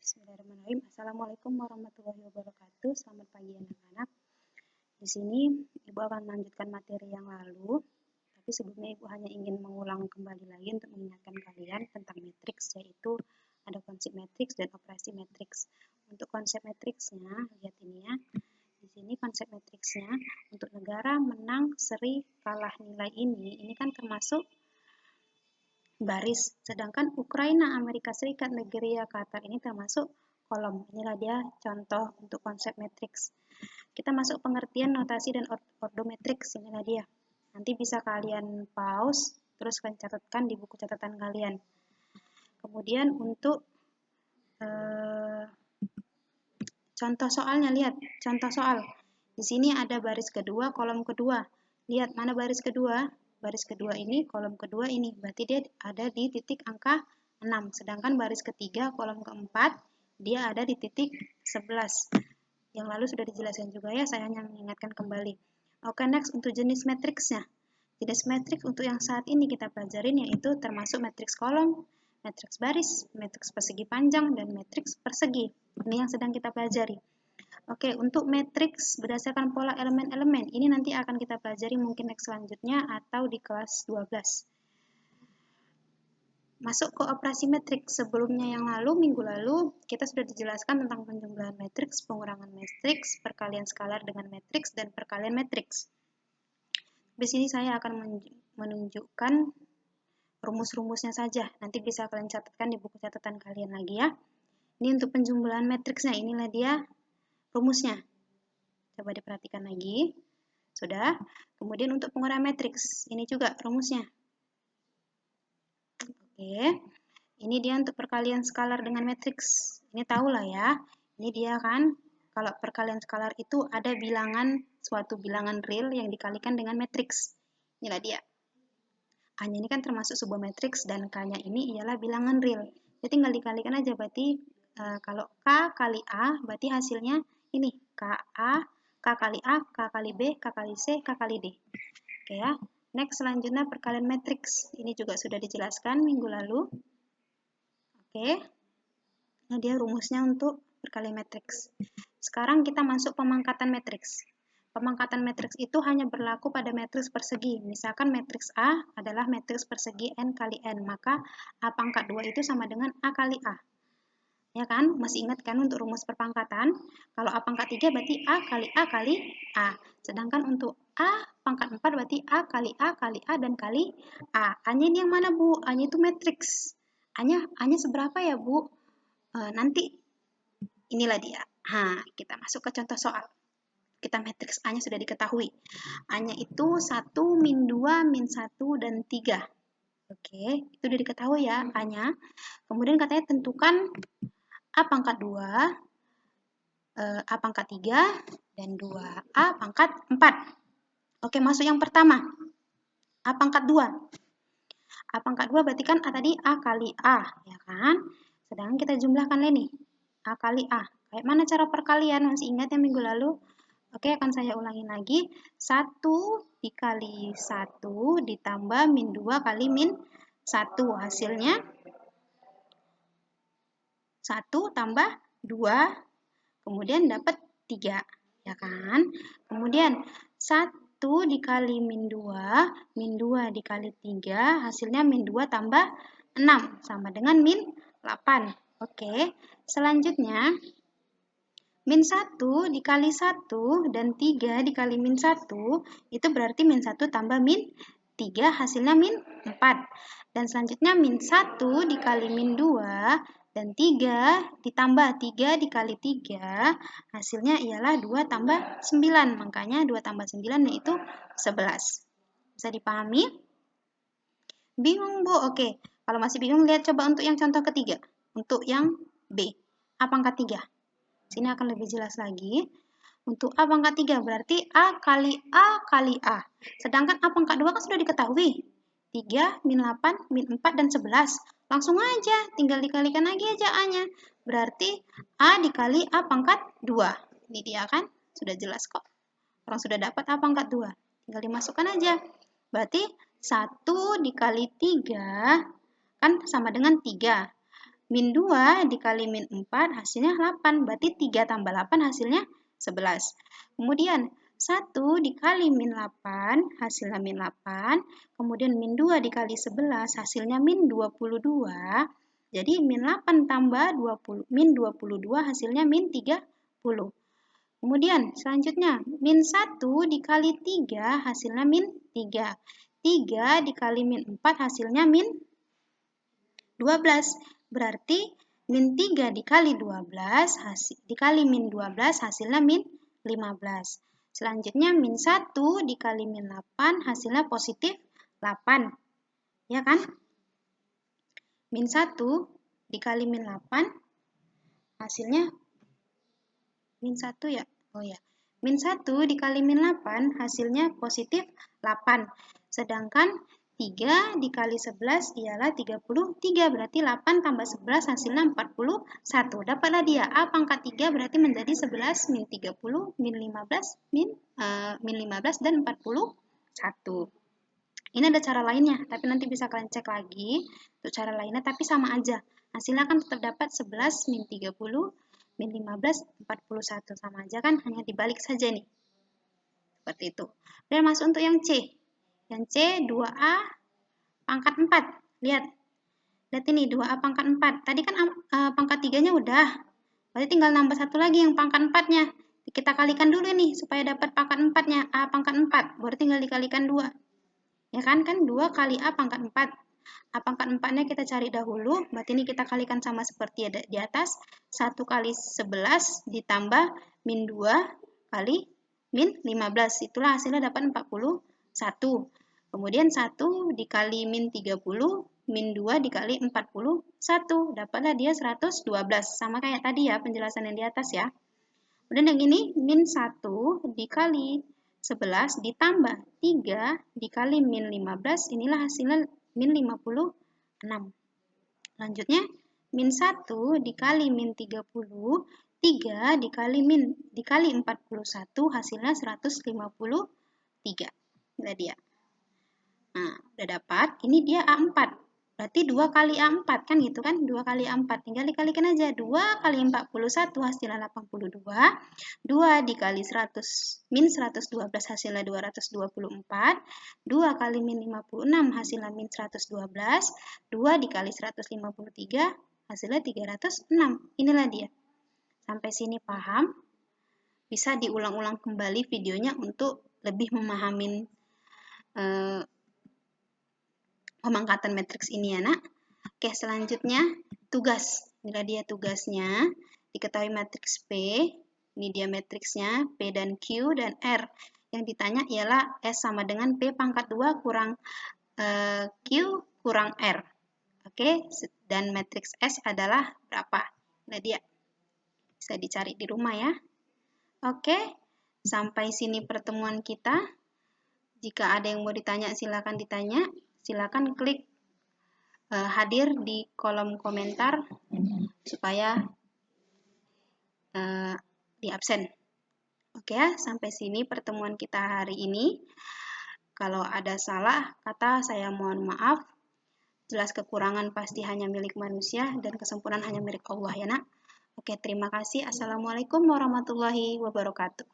Bismillahirrahmanirrahim. Assalamualaikum warahmatullahi wabarakatuh. Selamat pagi anak-anak. Di sini Ibu akan melanjutkan materi yang lalu, tapi sebelumnya Ibu hanya ingin mengulang kembali lagi untuk mengingatkan kalian tentang matriks, yaitu ada konsep matriks dan operasi matriks. Untuk konsep matriksnya, lihat ini ya. Di sini konsep matriksnya untuk negara menang, seri, kalah nilai ini kan termasuk baris, sedangkan Ukraina, Amerika Serikat, Nigeria, Qatar ini termasuk kolom. Inilah dia contoh untuk konsep matriks. Kita masuk pengertian notasi dan ordomatriks. Inilah dia. Nanti bisa kalian pause, terus kalian catatkan di buku catatan kalian. Kemudian untuk contoh soalnya, lihat contoh soal. Di sini ada baris kedua, kolom kedua. Lihat mana baris kedua? Baris kedua ini, kolom kedua ini. Berarti dia ada di titik angka 6. Sedangkan baris ketiga, kolom keempat, dia ada di titik 11. Yang lalu sudah dijelaskan juga ya, saya hanya mengingatkan kembali. Oke, next untuk jenis matriksnya. Jenis matriks untuk yang saat ini kita pelajarin yaitu termasuk matriks kolom, matriks baris, matriks persegi panjang, dan matriks persegi. Ini yang sedang kita pelajari. Oke, untuk matriks berdasarkan pola elemen-elemen, ini nanti akan kita pelajari mungkin next selanjutnya atau di kelas 12. Masuk ke operasi matriks. Sebelumnya yang lalu, minggu lalu, kita sudah dijelaskan tentang penjumlahan matriks, pengurangan matriks, perkalian skalar dengan matriks, dan perkalian matriks. Di sini saya akan menunjukkan rumus-rumusnya saja. Nanti bisa kalian catatkan di buku catatan kalian lagi ya. Ini untuk penjumlahan matriksnya, inilah dia rumusnya. Coba diperhatikan lagi. Sudah. Kemudian untuk pengurangan matriks, ini juga rumusnya. Oke. Ini dia untuk perkalian skalar dengan matriks. Ini tahulah ya. Ini dia kan, kalau perkalian skalar itu ada bilangan, suatu bilangan real yang dikalikan dengan matriks. Inilah dia. A-nya ini kan termasuk sebuah matriks dan K-nya ini ialah bilangan real. Jadi tinggal dikalikan aja, berarti kalau K kali A, berarti hasilnya ini, KA, K kali A, K kali B, K kali C, K kali D. Oke ya. Next, selanjutnya perkalian matriks. Ini juga sudah dijelaskan minggu lalu. Oke. Nah, dia rumusnya untuk perkalian matriks. Sekarang kita masuk pemangkatan matriks. Pemangkatan matriks itu hanya berlaku pada matriks persegi. Misalkan matriks A adalah matriks persegi N kali N, maka A pangkat 2 itu sama dengan A kali A. Ya kan? Masih ingat kan untuk rumus perpangkatan? Kalau A pangkat 3 berarti A kali A kali A. Sedangkan untuk A pangkat 4 berarti A kali A kali A dan kali A. A-nya ini yang mana, Bu? A-nya itu matriks. A-nya seberapa ya, Bu? Nanti inilah dia. Kita masuk ke contoh soal. Kita matriks A-nya sudah diketahui. A-nya itu 1, min 2, min 1, dan 3. Oke, itu sudah diketahui ya A-nya. Kemudian katanya tentukan A pangkat 2, A pangkat 3, dan 2A pangkat 4. Oke, masuk yang pertama. A pangkat 2. A pangkat 2 berarti kan A tadi A kali A, ya kan? Sedangkan kita jumlahkan ini. A kali A. Kayak mana cara perkalian? Masih ingat yang minggu lalu? Oke, akan saya ulangi lagi. 1 dikali 1 ditambah min 2 kali min 1. Hasilnya 1 tambah 2, kemudian dapat 3. Ya kan? Kemudian 1 dikali min 2 dikali 3, hasilnya min 2 tambah 6, sama dengan min 8. Oke, selanjutnya min 1 dikali 1 dan 3 dikali min 1, itu berarti min 1 tambah min 3, hasilnya min 4. Dan selanjutnya min 1 dikali min 2 dan 3 ditambah 3 dikali 3, hasilnya ialah 2 tambah 9. Makanya 2 tambah 9 yaitu 11. Bisa dipahami? Bingung, Bu? Oke, kalau masih bingung, lihat coba untuk yang contoh ketiga. Untuk yang B, A pangkat 3. Sini akan lebih jelas lagi. Untuk A pangkat 3 berarti A kali A kali A. Sedangkan A pangkat 2 kan sudah diketahui. 3, min 8, min 4, dan 11. Langsung aja, tinggal dikalikan lagi aja A-nya. Berarti A dikali A pangkat 2. Ini dia kan? Sudah jelas kok. Orang sudah dapat A pangkat 2. Tinggal dimasukkan aja. Berarti 1 dikali 3 kan sama dengan 3. min 2 dikali min 4 hasilnya 8. Berarti 3 tambah 8 hasilnya 11. Kemudian 1 dikali min 8 hasilnya min 8. Kemudian min 2 dikali 11 hasilnya min 22. Jadi min 8 tambah 20, min 22 hasilnya min 30. Kemudian selanjutnya min 1 dikali 3 hasilnya min 3. 3 dikali min 4 hasilnya min 12. Berarti min 3 dikali 12 dikali min 12 hasilnya min 15. Selanjutnya min 1 dikali min 8 hasilnya positif 8. Ya kan? Min 1 dikali min 8 hasilnya min 1 ya? Oh ya. Min 1 dikali min 8 hasilnya positif 8. Sedangkan 3 dikali 11 ialah 33. Berarti 8 tambah 11 hasilnya 41. Dapatlah dia. A pangkat 3 berarti menjadi 11 min 30 min 15 min 15 dan 41. Ini ada cara lainnya, tapi nanti bisa kalian cek lagi untuk cara lainnya, tapi sama aja. Hasilnya kan tetap dapat 11 min 30 min 15, 41. Sama aja kan, hanya dibalik saja nih. Seperti itu. Dan masuk untuk yang C. Yang C, 2A pangkat 4. Lihat. Lihat ini, 2A pangkat 4. Tadi kan pangkat 3-nya udah. Berarti tinggal nambah satu lagi yang pangkat 4-nya. Kita kalikan dulu nih, supaya dapat pangkat 4-nya. A pangkat 4. Baru tinggal dikalikan 2. Ya kan, 2 kali A pangkat 4. A pangkat 4-nya kita cari dahulu, berarti ini kita kalikan sama seperti ada di atas. 1 kali 11 ditambah min 2 kali min 15. Itulah hasilnya dapat 41. Kemudian 1 dikali min 30, min 2 dikali 41. Dapatlah dia 112. Sama kayak tadi ya, penjelasan yang di atas ya. Kemudian yang ini, min 1 dikali 11 ditambah 3 dikali min 15, inilah hasilnya min 56. Lanjutnya, min 1 dikali min 30, 3 dikali 41, hasilnya 153. Udah dia. Nah, udah dapat. Ini dia A4. Berarti 2 kali A4 kan gitu kan? 2 kali A4. Tinggal dikalikan aja. 2 kali 41 hasilnya 82. 2 dikali 100 min 112 hasilnya 224. 2 kali min 56 hasilnya min 112. 2 dikali 153 hasilnya 306. Inilah dia. Sampai sini paham? Bisa diulang-ulang kembali videonya untuk lebih memahami pemangkatan matriks ini ya nak. Oke, selanjutnya tugas. Inilah dia tugasnya. Diketahui matriks P. Ini dia matriksnya P dan Q dan R. Yang ditanya ialah S sama dengan P pangkat 2 kurang Q kurang R. Oke, dan matriks S adalah berapa? Nah dia. Bisa dicari di rumah ya. Oke, sampai sini pertemuan kita. Jika ada yang mau ditanya silakan ditanya. Silakan klik hadir di kolom komentar supaya di absen. Oke ya, sampai sini pertemuan kita hari ini. Kalau ada salah kata saya mohon maaf. Jelas kekurangan pasti hanya milik manusia dan kesempurnaan hanya milik Allah ya nak. Oke, terima kasih. Assalamualaikum warahmatullahi wabarakatuh.